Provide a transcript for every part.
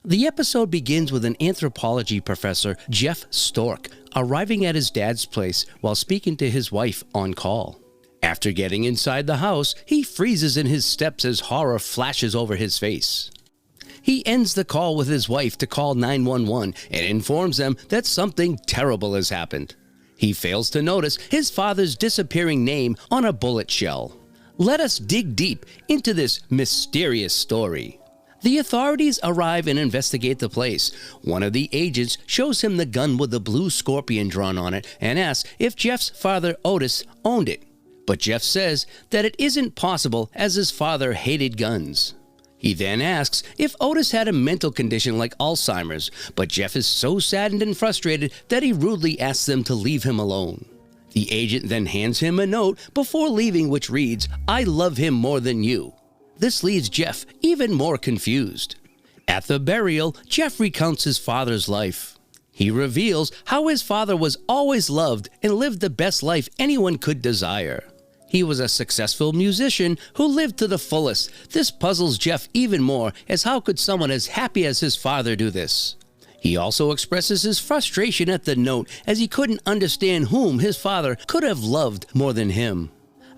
The episode begins with an anthropology professor, Jeff Stork, arriving at his dad's place while speaking to his wife on call. After getting inside the house, he freezes in his steps as horror flashes over his face. He ends the call with his wife to call 911 and informs them that something terrible has happened. He fails to notice his father's disappearing name on a bullet shell. Let us dig deep into this mysterious story. The authorities arrive and investigate the place. One of the agents shows him the gun with the blue scorpion drawn on it and asks if Jeff's father, Otis, owned it. But Jeff says that it isn't possible as his father hated guns. He then asks if Otis had a mental condition like Alzheimer's, but Jeff is so saddened and frustrated that he rudely asks them to leave him alone. The agent then hands him a note before leaving which reads, "I love him more than you." This leaves Jeff even more confused. At the burial, Jeff recounts his father's life. He reveals how his father was always loved and lived the best life anyone could desire. He was a successful musician who lived to the fullest. This puzzles Jeff even more, as how could someone as happy as his father do this? He also expresses his frustration at the note, as he couldn't understand whom his father could have loved more than him.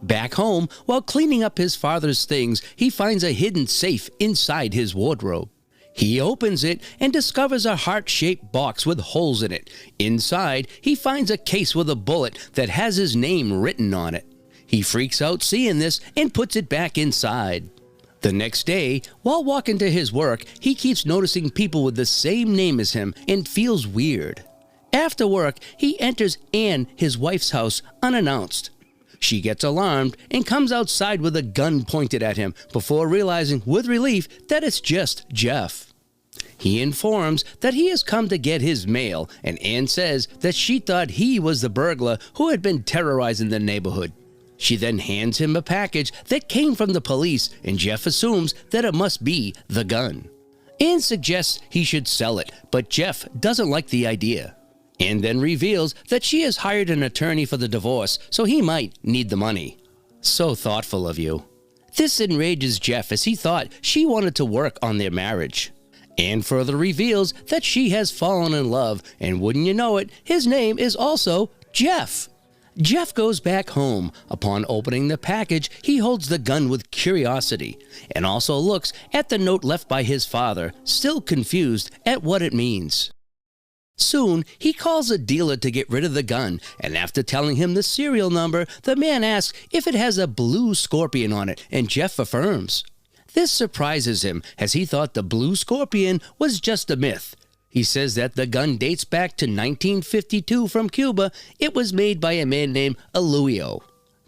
Back home, while cleaning up his father's things, he finds a hidden safe inside his wardrobe. He opens it and discovers a heart-shaped box with holes in it. Inside, he finds a case with a bullet that has his name written on it. He freaks out seeing this and puts it back inside. The next day, while walking to his work, he keeps noticing people with the same name as him and feels weird. After work, he enters Anne, his wife's house, unannounced. She gets alarmed and comes outside with a gun pointed at him before realizing with relief that it's just Jeff. He informs that he has come to get his mail, and Anne says that she thought he was the burglar who had been terrorizing the neighborhood. She then hands him a package that came from the police, and Jeff assumes that it must be the gun. Anne suggests he should sell it, but Jeff doesn't like the idea. Anne then reveals that she has hired an attorney for the divorce, so he might need the money. So thoughtful of you. This enrages Jeff, as he thought she wanted to work on their marriage. Anne further reveals that she has fallen in love, and wouldn't you know it, his name is also Jeff. Jeff goes back home. Upon opening the package, he holds the gun with curiosity, and also looks at the note left by his father, still confused at what it means. Soon, he calls a dealer to get rid of the gun, and after telling him the serial number, the man asks if it has a blue scorpion on it, and Jeff affirms. This surprises him, as he thought the blue scorpion was just a myth. He says that the gun dates back to 1952 from Cuba. It was made by a man named Aluio.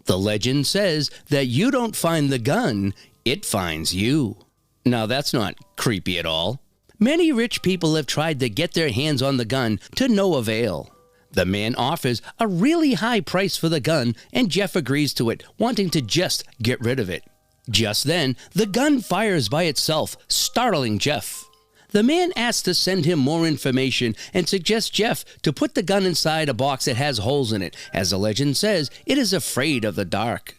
The legend says that you don't find the gun, it finds you. Now that's not creepy at all. Many rich people have tried to get their hands on the gun to no avail. The man offers a really high price for the gun, and Jeff agrees to it, wanting to just get rid of it. Just then, the gun fires by itself, startling Jeff. The man asks to send him more information and suggests Jeff to put the gun inside a box that has holes in it, as the legend says it is afraid of the dark.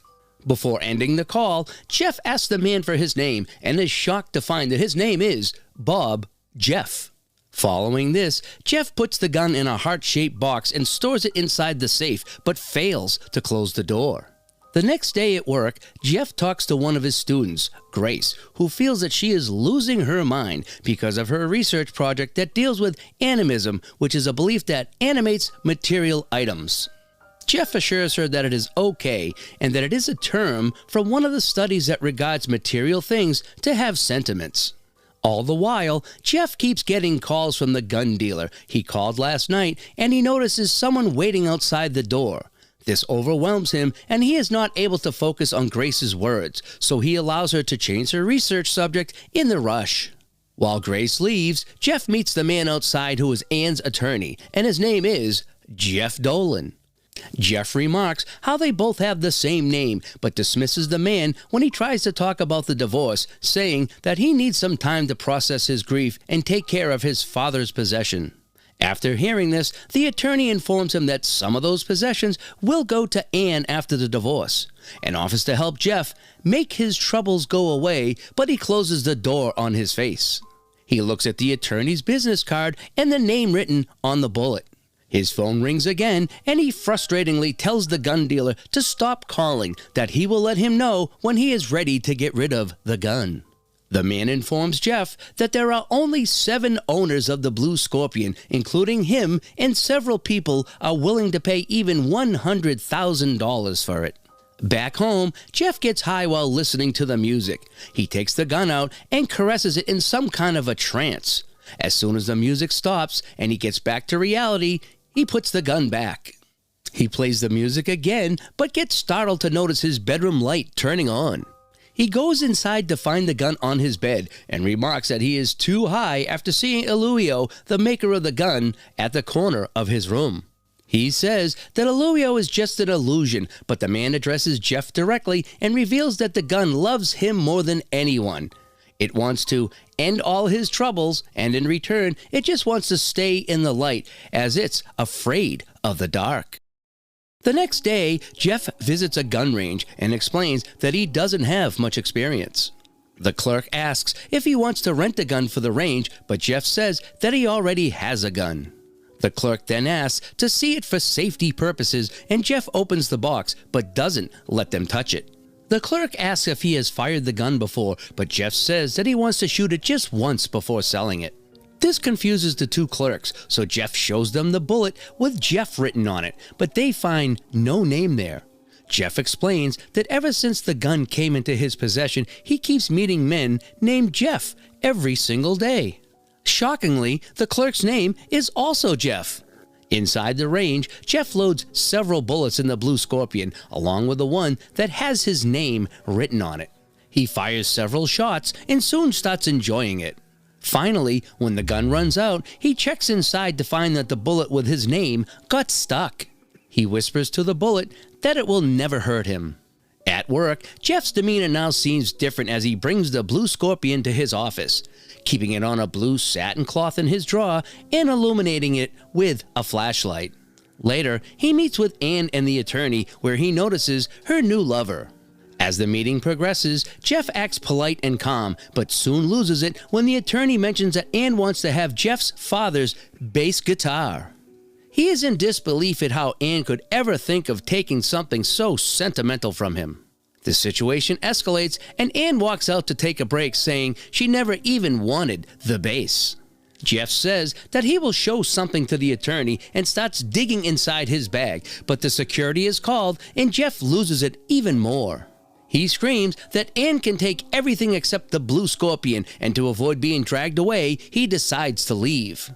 Before ending the call, Jeff asks the man for his name and is shocked to find that his name is Bob Jeff. Following this, Jeff puts the gun in a heart-shaped box and stores it inside the safe, but fails to close the door. The next day at work, Jeff talks to one of his students, Grace, who feels that she is losing her mind because of her research project that deals with animism, which is a belief that animates material items. Jeff assures her that it is okay and that it is a term from one of the studies that regards material things to have sentiments. All the while, Jeff keeps getting calls from the gun dealer. He called last night and he notices someone waiting outside the door. This overwhelms him and he is not able to focus on Grace's words, so he allows her to change her research subject in the rush. While Grace leaves, Jeff meets the man outside who is Anne's attorney, and his name is Jeff Dolan. Jeff remarks how they both have the same name, but dismisses the man when he tries to talk about the divorce, saying that he needs some time to process his grief and take care of his father's possession. After hearing this, the attorney informs him that some of those possessions will go to Anne after the divorce, and offers to help Jeff make his troubles go away, but he closes the door on his face. He looks at the attorney's business card and the name written on the bullet. His phone rings again, and he frustratingly tells the gun dealer to stop calling, that he will let him know when he is ready to get rid of the gun. The man informs Jeff that there are only 7 owners of the Blue Scorpion, including him, and several people are willing to pay even $100,000 for it. Back home, Jeff gets high while listening to the music. He takes the gun out and caresses it in some kind of a trance. As soon as the music stops and he gets back to reality, he puts the gun back. He plays the music again, but gets startled to notice his bedroom light turning on. He goes inside to find the gun on his bed and remarks that he is too high after seeing Eluio, the maker of the gun, at the corner of his room. He says that Eluio is just an illusion, but the man addresses Jeff directly and reveals that the gun loves him more than anyone. It wants to end all his troubles, and in return, it just wants to stay in the light, as it's afraid of the dark. The next day, Jeff visits a gun range and explains that he doesn't have much experience. The clerk asks if he wants to rent a gun for the range, but Jeff says that he already has a gun. The clerk then asks to see it for safety purposes, and Jeff opens the box but doesn't let them touch it. The clerk asks if he has fired the gun before, but Jeff says that he wants to shoot it just once before selling it. This confuses the 2 clerks, so Jeff shows them the bullet with Jeff written on it, but they find no name there. Jeff explains that ever since the gun came into his possession, he keeps meeting men named Jeff every single day. Shockingly, the clerk's name is also Jeff. Inside the range, Jeff loads several bullets in the Blue Scorpion, along with the one that has his name written on it. He fires several shots and soon starts enjoying it. Finally, when the gun runs out, he checks inside to find that the bullet with his name got stuck. He whispers to the bullet that it will never hurt him. At work, Jeff's demeanor now seems different as he brings the Blue Scorpion to his office, keeping it on a blue satin cloth in his drawer and illuminating it with a flashlight. Later, he meets with Anne and the attorney, where he notices her new lover. As the meeting progresses, Jeff acts polite and calm, but soon loses it when the attorney mentions that Anne wants to have Jeff's father's bass guitar. He is in disbelief at how Anne could ever think of taking something so sentimental from him. The situation escalates, and Anne walks out to take a break, saying she never even wanted the bass. Jeff says that he will show something to the attorney and starts digging inside his bag, but the security is called and Jeff loses it even more. He screams that Anne can take everything except the Blue Scorpion, and to avoid being dragged away, he decides to leave.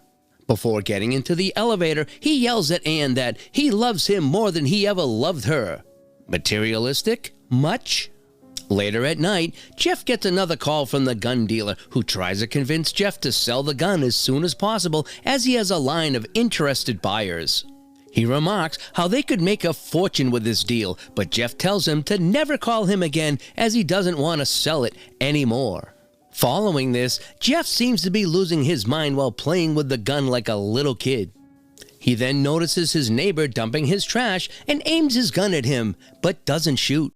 Before getting into the elevator, he yells at Anne that he loves him more than he ever loved her. Materialistic? Much? Later at night, Jeff gets another call from the gun dealer, who tries to convince Jeff to sell the gun as soon as possible, as he has a line of interested buyers. He remarks how they could make a fortune with this deal, but Jeff tells him to never call him again, as he doesn't want to sell it anymore. Following this, Jeff seems to be losing his mind while playing with the gun like a little kid. He then notices his neighbor dumping his trash and aims his gun at him, but doesn't shoot.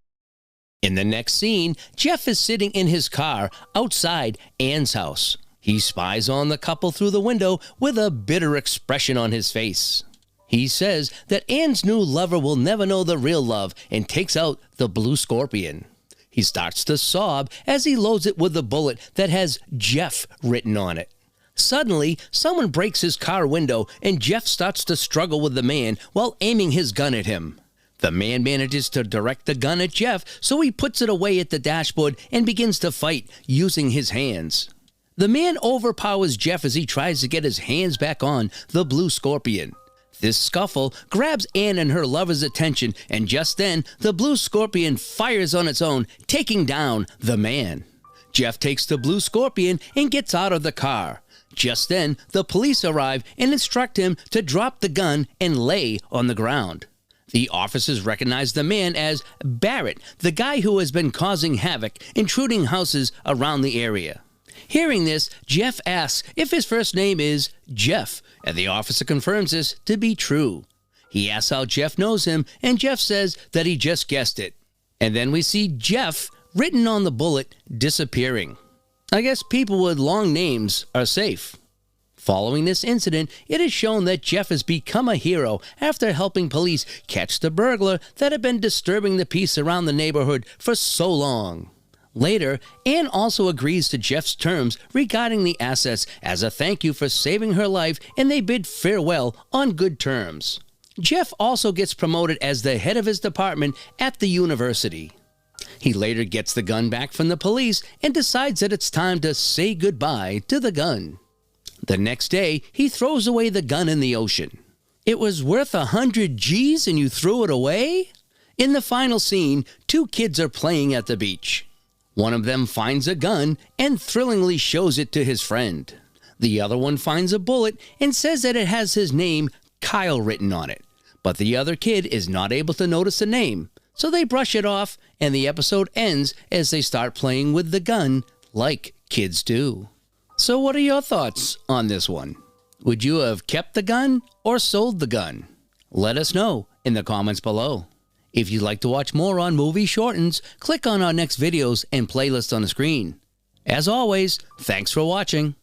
In the next scene, Jeff is sitting in his car outside Anne's house. He spies on the couple through the window with a bitter expression on his face. He says that Anne's new lover will never know the real love and takes out the Blue Scorpion. He starts to sob as he loads it with the bullet that has Jeff written on it. Suddenly, someone breaks his car window and Jeff starts to struggle with the man while aiming his gun at him. The man manages to direct the gun at Jeff, so he puts it away at the dashboard and begins to fight using his hands. The man overpowers Jeff as he tries to get his hands back on the Blue Scorpion. This scuffle grabs Anne and her lover's attention, and just then, the Blue Scorpion fires on its own, taking down the man. Jeff takes the Blue Scorpion and gets out of the car. Just then, the police arrive and instruct him to drop the gun and lay on the ground. The officers recognize the man as Barrett, the guy who has been causing havoc, intruding houses around the area. Hearing this, Jeff asks if his first name is Jeff, and the officer confirms this to be true. He asks how Jeff knows him, and Jeff says that he just guessed it. And then we see Jeff, written on the bullet, disappearing. I guess people with long names are safe. Following this incident, it is shown that Jeff has become a hero after helping police catch the burglar that had been disturbing the peace around the neighborhood for so long. Later, Anne also agrees to Jeff's terms regarding the assets as a thank you for saving her life, and they bid farewell on good terms. Jeff also gets promoted as the head of his department at the university. He later gets the gun back from the police and decides that it's time to say goodbye to the gun. The next day, he throws away the gun in the ocean. It was worth 100 G's and you threw it away? In the final scene, two kids are playing at the beach. One of them finds a gun and thrillingly shows it to his friend. The other one finds a bullet and says that it has his name, Kyle, written on it. But the other kid is not able to notice the name, so they brush it off, and the episode ends as they start playing with the gun like kids do. So what are your thoughts on this one? Would you have kept the gun or sold the gun? Let us know in the comments below. If you'd like to watch more on Movie Shortens, click on our next videos and playlist on the screen. As always, thanks for watching.